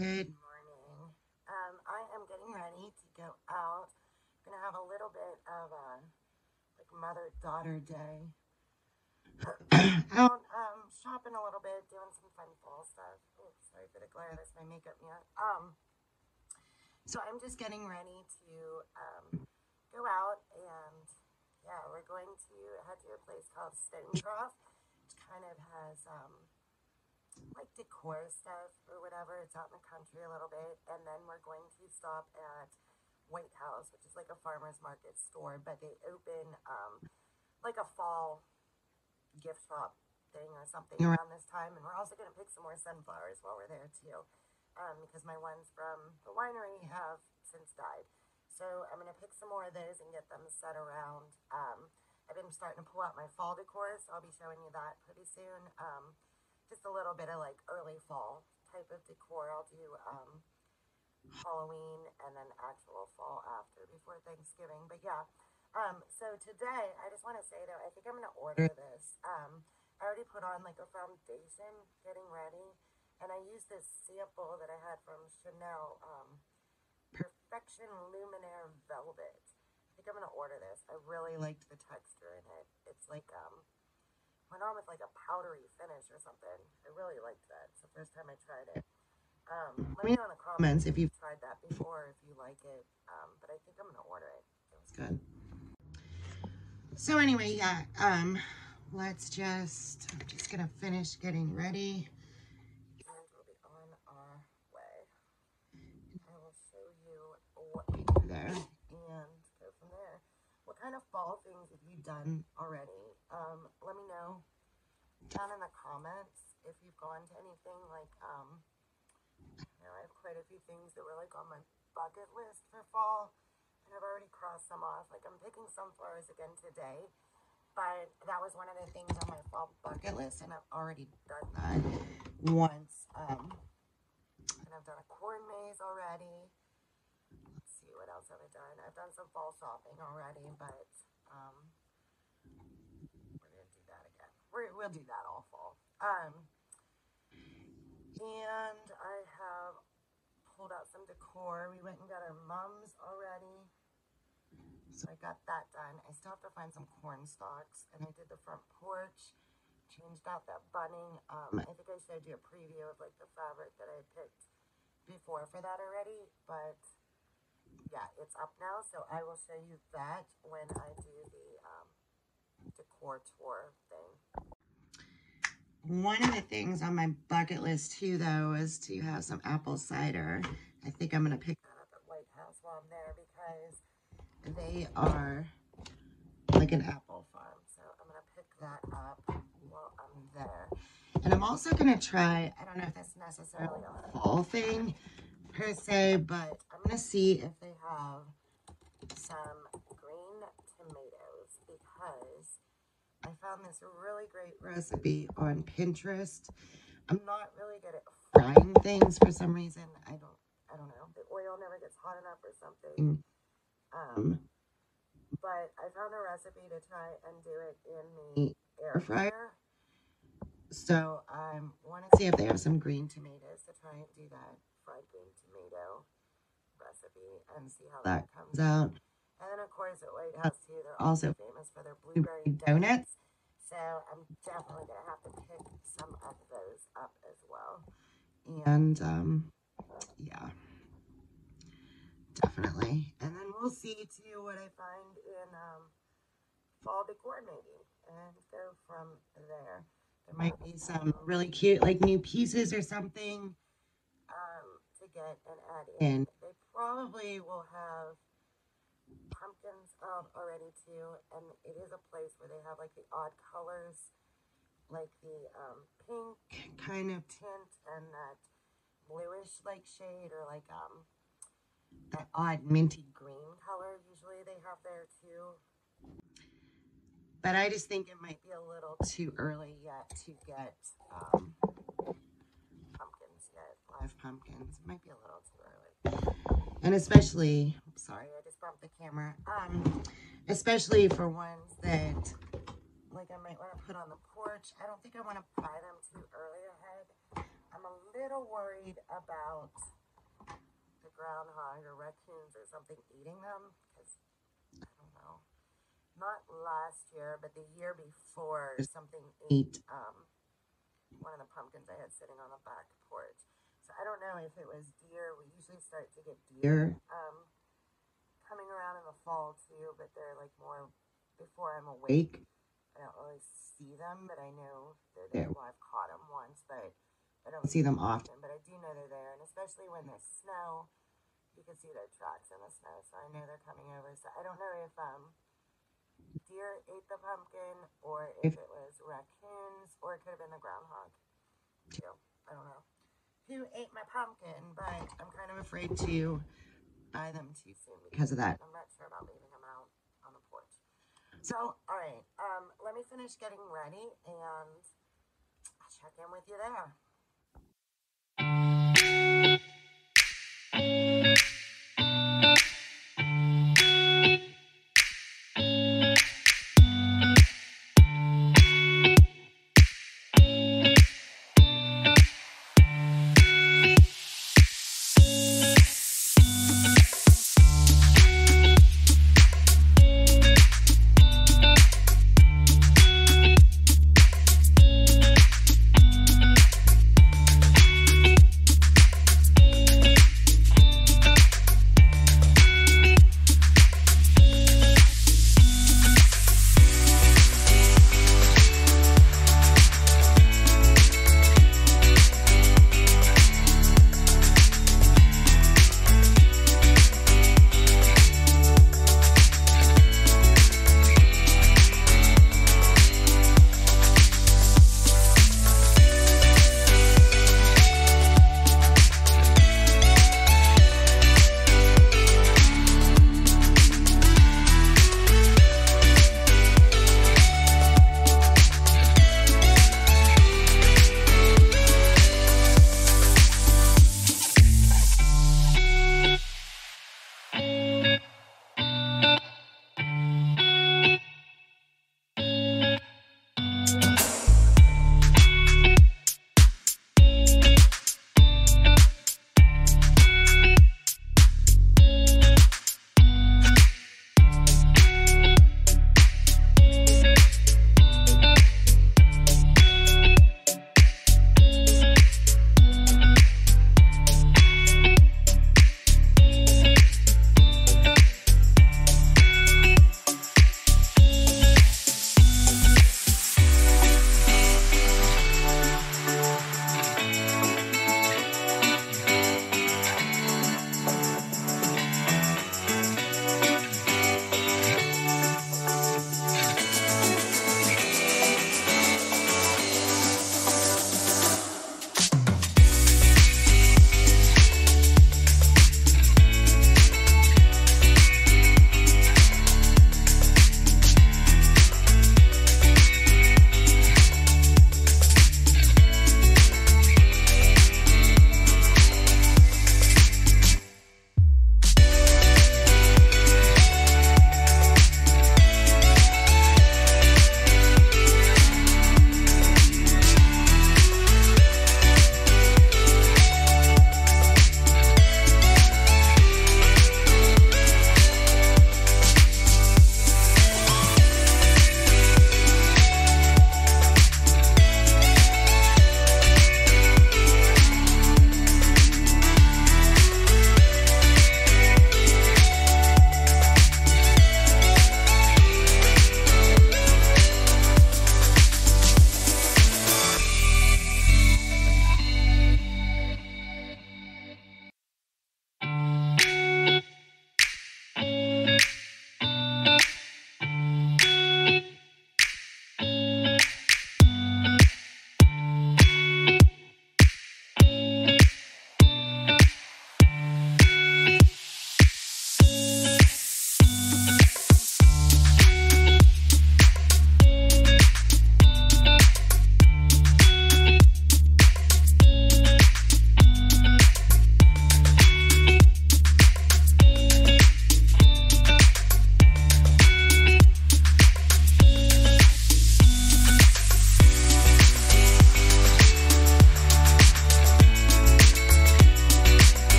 Good morning. I am getting ready to go out. I'm gonna have a little bit of a like mother-daughter day. Out shopping a little bit, doing some fun fall stuff. Oh, sorry for the glare. That's my makeup mirror. So I'm just getting ready to go out, and yeah, we're going to head to a place called Trough, which kind of has like decor stuff or whatever. It's out in the country a little bit, and then we're going to stop at White House, which is like a farmer's market store, but they open like a fall gift shop thing or something around this time. And we're also going to pick some more sunflowers while we're there too, because my ones from the winery have since died. So I'm going to pick some more of those and get them set around. I've been starting to pull out my fall decor, so I'll be showing you that pretty soon. Just a little bit of like early fall type of decor. I'll do Halloween and then actual fall after, before Thanksgiving. But yeah, so today I just want to say though, I think I'm gonna order this. I already put on like a foundation getting ready, and I used this sample that I had from Chanel, Perfection Luminaire Velvet. I think I'm gonna order this. I really liked the texture in it. It's like went on with like a powdery finish or something. I really liked that. It's the first time I tried it. Let me know in the comments if you've tried that before, if you like it. But I think I'm gonna order it. It was good. So anyway, yeah. I'm just gonna finish getting ready, and we'll be on our way. I will show you what we do there and go from there. What kind of fall things have you done already? Let me know down in the comments if you've gone to anything like, I have quite a few things that were like on my bucket list for fall, and I've already crossed some off. Like I'm picking sunflowers again today, but that was one of the things on my fall bucket list, and I've already done that once. And I've done a corn maze already. Let's see, what else have I done? I've done some fall shopping already, but we're gonna do that again. We'll do that all fall. And I have pulled out some decor. We went and got our mums already, so I got that done. I still have to find some corn stalks, and I did the front porch, changed out that bunning. I think I showed you a preview of like the fabric that I picked before for that already, but yeah, it's up now, so I will show you that when I do the decor tour thing. One of the things on my bucket list too, though, is to have some apple cider. I think I'm going to pick that up at White House while I'm there, because they are like an apple farm. So I'm going to pick that up while I'm there. And I'm also going to try, I don't know if that's necessarily a fall thing per se, but I'm going to see if they have some green tomatoes, because I found this really great recipe on Pinterest. I'm not really good at frying things for some reason. I don't know. The oil never gets hot enough or something. But I found a recipe to try and do it in the air fryer. So I want to see if they have some green tomatoes to try and do that fried green tomato recipe and see how that comes out. And then, of course, at White House, too, they're also famous for their blueberry donuts. So I'm definitely going to have to pick some of those up as well. And, yeah, definitely. And then we'll see, too, what I find in fall decor, maybe, and go from there. There might be some really cute, like, new pieces or something to get and add in. They probably will have pumpkins out already too, and it is a place where they have like the odd colors, like the pink kind of tint and that bluish like shade, or like that odd minty green color usually they have there too. But I just think it might be a little too early yet to get pumpkins yet. Live pumpkins. It might be a little too early. And especially, sorry, I just bumped the camera. Especially for ones that, like, I might want to put on the porch. I don't think I want to buy them too early ahead. I'm a little worried about the groundhog or raccoons or something eating them, because I don't know. Not last year, but the year before, something ate one of the pumpkins I had sitting on the back porch. So I don't know if it was deer. We usually start to get deer coming around in the fall too, but they're like more before I'm awake. I don't really see them, but I know they're there. Well, I've caught them once, but I don't see them often. But I do know they're there, and especially when there's snow, you can see their tracks in the snow. So I know they're coming over. So I don't know if deer ate the pumpkin, or if it was raccoons, or it could have been the groundhog too. I don't know who ate my pumpkin, but I'm kind of afraid to buy them too soon because of that. I'm not sure about leaving them out on the porch. So, all right, let me finish getting ready, and I'll check in with you there.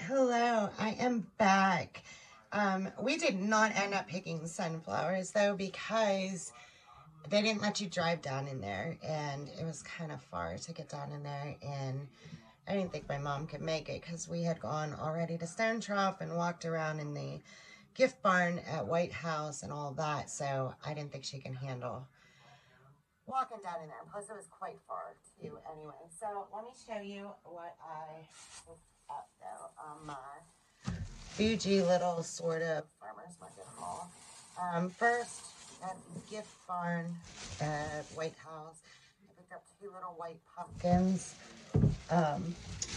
Hello, I am back. We did not end up picking sunflowers though because they didn't let you drive down in there and it was kind of far to get down in there, and I didn't think my mom could make it because we had gone already to Stone Trough and walked around in the gift barn at White House and all that, so I didn't think she can handle walking down in there. Plus it was quite far too anyway. So let me show you what I picked up though on my bougie little sort of farmer's market haul. First at the gift barn at White House, I picked up 2 little white pumpkins.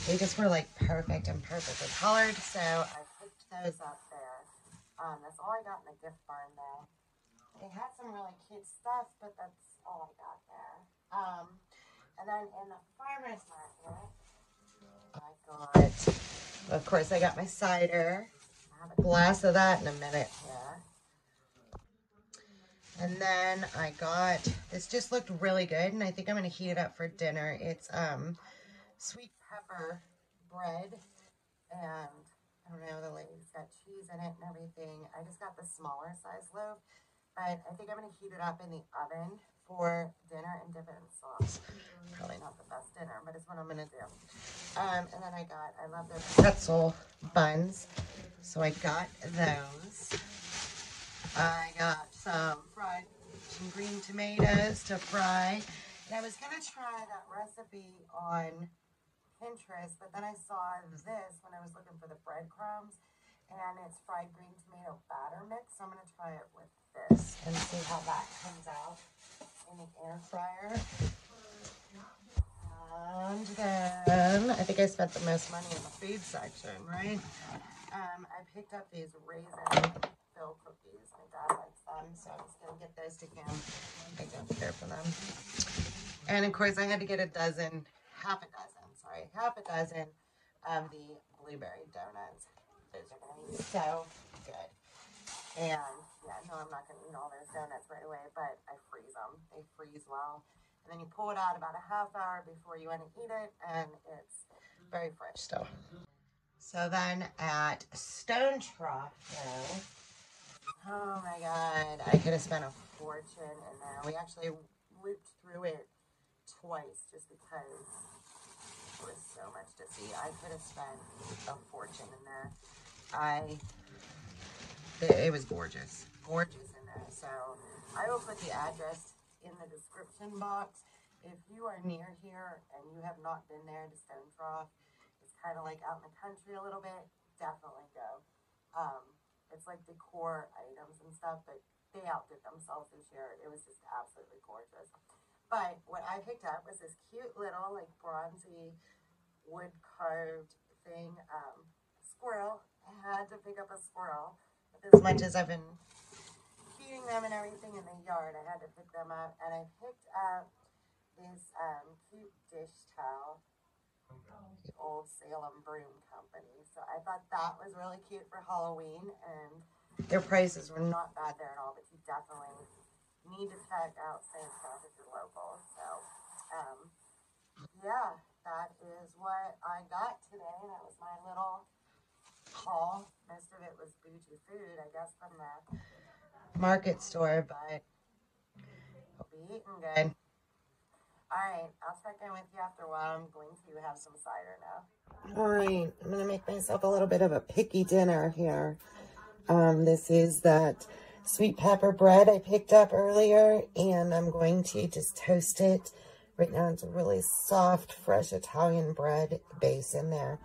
They just were like perfect and perfectly colored, so I picked those up there. That's all I got in the gift barn though. They had some really cute stuff, but that's all I got there. And then in the farmer's market, I got, of course, I got my cider. I'll have a glass of that in a minute here. And then I got, this just looked really good, and I think I'm going to heat it up for dinner. It's sweet pepper bread, and I don't know, the lady's got cheese in it and everything. I just got the smaller size loaf, but I think I'm going to heat it up in the oven for dinner and dip it in sauce. Probably not the best dinner, but it's what I'm going to do. And then I love their pretzel buns, so I got those. I got some green tomatoes to fry. And I was going to try that recipe on Pinterest, but then I saw this when I was looking for the breadcrumbs, and it's fried green tomato batter mix. So I'm going to try it with this and see how that comes out in the air fryer. And then I think I spent the most money in the food section, right? I picked up these raisin fill cookies. My dad likes them, so I was going to get those to him. I don't care for them. And of course I had to get half a dozen of the blueberry donuts. Those are going to be so good. And yeah, no, I'm not going to eat all those donuts right away, but I freeze them. They freeze well. And then you pull it out about a half hour before you want to eat it, and it's very fresh still. So then at Stone Trough, though, oh my God, I could have spent a fortune in there. We actually looped through it twice just because there was so much to see. I could have spent a fortune in there. It was gorgeous in there. So I will put the address in the description box. If you are near here and you have not been there to Stone Trough, it's kind of like out in the country a little bit, definitely go. It's like decor items and stuff, but they outdid themselves this year. It was just absolutely gorgeous. But what I picked up was this cute little like bronzy wood carved thing, squirrel. I had to pick up a squirrel. But as much as I've been feeding them and everything in the yard, I had to pick them up. And I picked up this cute dish towel, the Old Salem Broom Company. So I thought that was really cute for Halloween, and their prices were not bad there at all, but you definitely need to check out Stone Trough if you're local. So yeah, that is what I got today. That was my little haul. Most of it was bougie food, I guess, from the market store, but I'll be eating good. Alright, I'll check in with you after a while. I'm going to have some cider now. Alright, I'm going to make myself a little bit of a picky dinner here. This is that sweet pepper bread I picked up earlier, and I'm going to just toast it. Right now it's a really soft, fresh Italian bread base in there,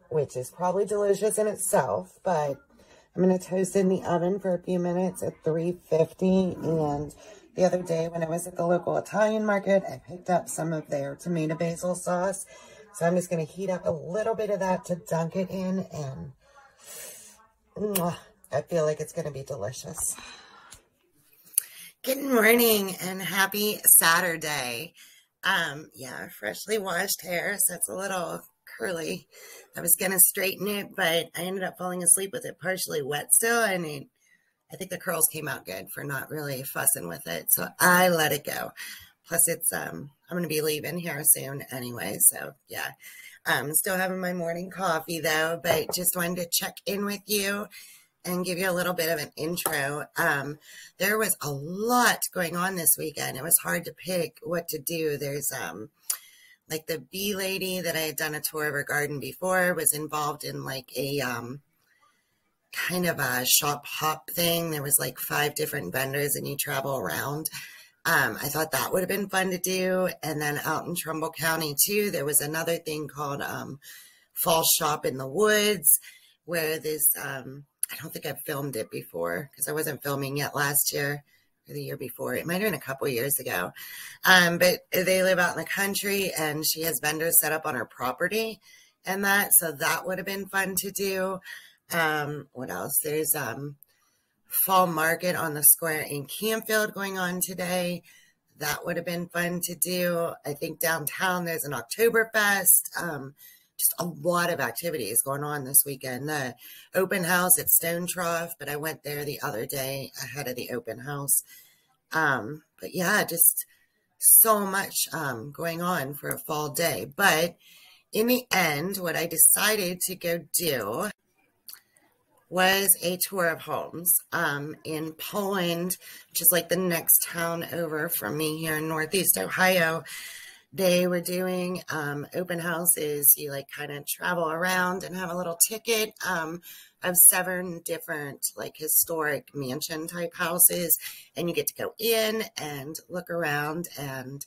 which is probably delicious in itself, but I'm going to toast it in the oven for a few minutes at 350, and the other day when I was at the local Italian market, I picked up some of their tomato basil sauce. So I'm just going to heat up a little bit of that to dunk it in, and I feel like it's going to be delicious. Good morning and happy Saturday. Yeah, freshly washed hair, so it's a little curly. I was going to straighten it, but I ended up falling asleep with it partially wet still, and I think the curls came out good for not really fussing with it, so I let it go. Plus, it's I'm going to be leaving here soon anyway, so yeah. Still having my morning coffee though, but just wanted to check in with you and give you a little bit of an intro. There was a lot going on this weekend. It was hard to pick what to do. There's like the bee lady that I had done a tour of her garden before was involved in like a kind of a shop hop thing. There was like 5 different vendors and you travel around. I thought that would have been fun to do. And then out in Trumbull County too, there was another thing called Fall Shop in the Woods, where this, I don't think I've filmed it before because I wasn't filming yet last year or the year before. It might have been a couple years ago. But they live out in the country and she has vendors set up on her property and that. So that would have been fun to do. What else? There's Fall Market on the Square in Campfield going on today. That would have been fun to do. I think downtown there's an Oktoberfest. Just a lot of activities going on this weekend. The open house at Trough, but I went there the other day ahead of the open house. But yeah, just so much going on for a fall day. But in the end, what I decided to go do was a tour of homes in Poland, which is like the next town over from me here in Northeast Ohio. They were doing open houses. You like kind of travel around and have a little ticket of 7 different like historic mansion type houses, and you get to go in and look around and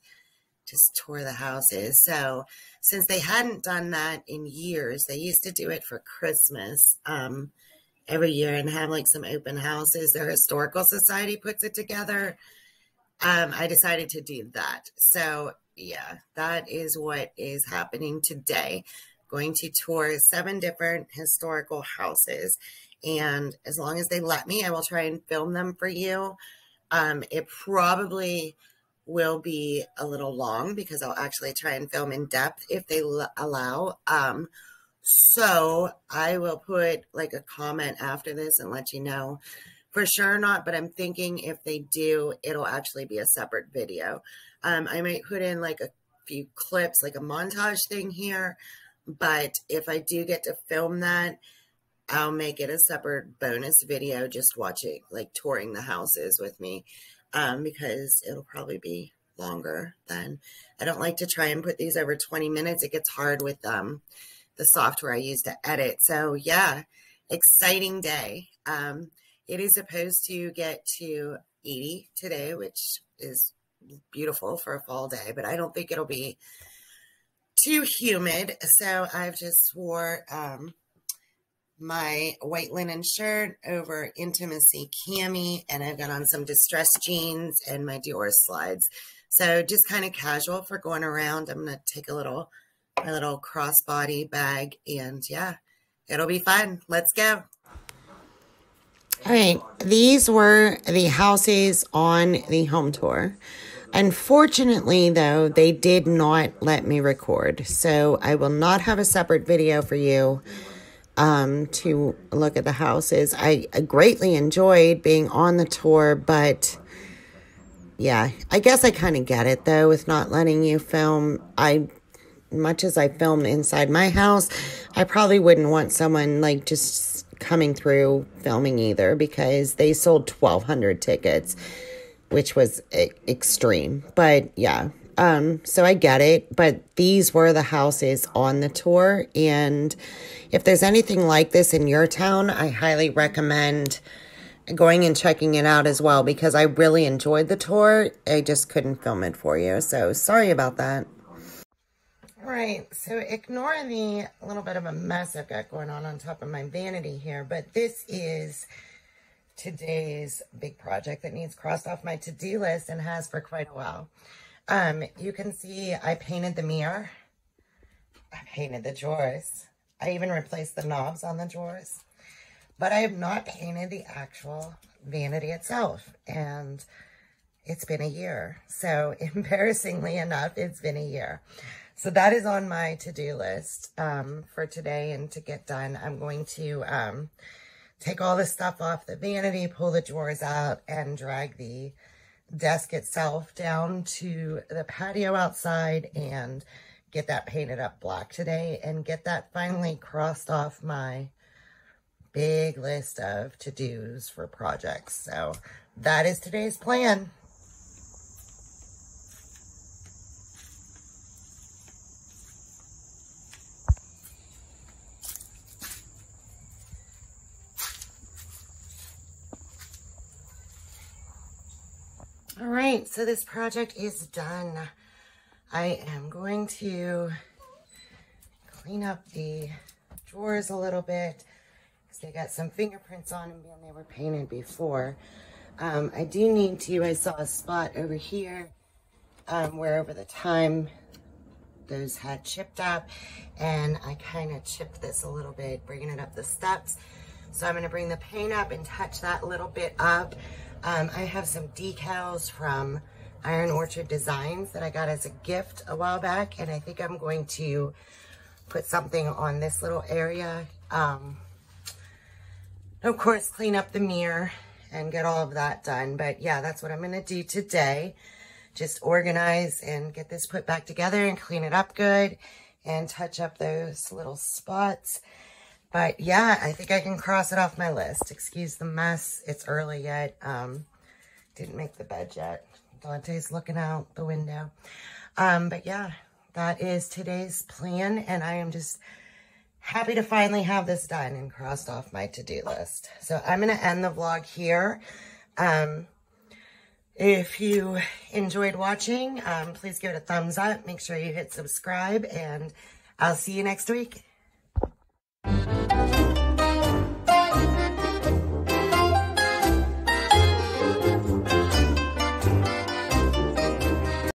just tour the houses. So since they hadn't done that in years, they used to do it for Christmas every year and have like some open houses. Their historical society puts it together. I decided to do that. So yeah, that is what is happening today. Going to tour 7 different historical houses. And as long as they let me, I will try and film them for you. It probably will be a little long because I'll actually try and film in depth if they allow. So I will put like a comment after this and let you know for sure or not, but I'm thinking if they do, it'll actually be a separate video. I might put in like a few clips, like a montage thing here, but if I do get to film that, I'll make it a separate bonus video, just watching, like touring the houses with me, because it'll probably be longer than, I don't like to try and put these over 20 minutes. It gets hard with the software I use to edit. So yeah, exciting day. It is supposed to get to 80 today, which is beautiful for a fall day, but I don't think it'll be too humid. So I've just wore my white linen shirt over intimacy cami, and I've got on some distressed jeans and my Dior slides. So just kind of casual for going around. I'm going to take my little crossbody bag, and yeah, it'll be fun. Let's go. All right, these were the houses on the home tour. Unfortunately, though, they did not let me record, so I will not have a separate video for you to look at the houses. I greatly enjoyed being on the tour, but yeah, I guess I kind of get it, though, with not letting you film. Much as I film inside my house, I probably wouldn't want someone like just coming through filming either, because they sold 1,200 tickets, which was extreme. But yeah, so I get it. But these were the houses on the tour, and if there's anything like this in your town, I highly recommend going and checking it out as well, because I really enjoyed the tour. I just couldn't film it for you, so sorry about that. All right, so ignore the little bit of a mess I've got going on top of my vanity here, but this is today's big project that needs crossed off my to-do list and has for quite a while. You can see I painted the mirror. I painted the drawers. I even replaced the knobs on the drawers, but I have not painted the actual vanity itself, and it's been a year. So embarrassingly enough, it's been a year. So that is on my to-do list for today and to get done. I'm going to take all the stuff off the vanity, pull the drawers out, and drag the desk itself down to the patio outside and get that painted up black today and get that finally crossed off my big list of to-dos for projects. So that is today's plan. All right, so this project is done. I am going to clean up the drawers a little bit because they got some fingerprints on them and they were painted before. I do need to, I saw a spot over here where over the time those had chipped up, and I kind of chipped this a little bit, bringing it up the steps. So I'm going to bring the paint up and touch that little bit up. I have some decals from Iron Orchard Designs that I got as a gift a while back, and I think I'm going to put something on this little area. Of course, clean up the mirror and get all of that done. But yeah, that's what I'm going to do today. Just organize and get this put back together and clean it up good and touch up those little spots. But yeah, I think I can cross it off my list. Excuse the mess. It's early yet. Didn't make the bed yet. Dante's looking out the window. But yeah, that is today's plan. And I am just happy to finally have this done and crossed off my to-do list. So I'm going to end the vlog here. If you enjoyed watching, please give it a thumbs up. Make sure you hit subscribe, and I'll see you next week.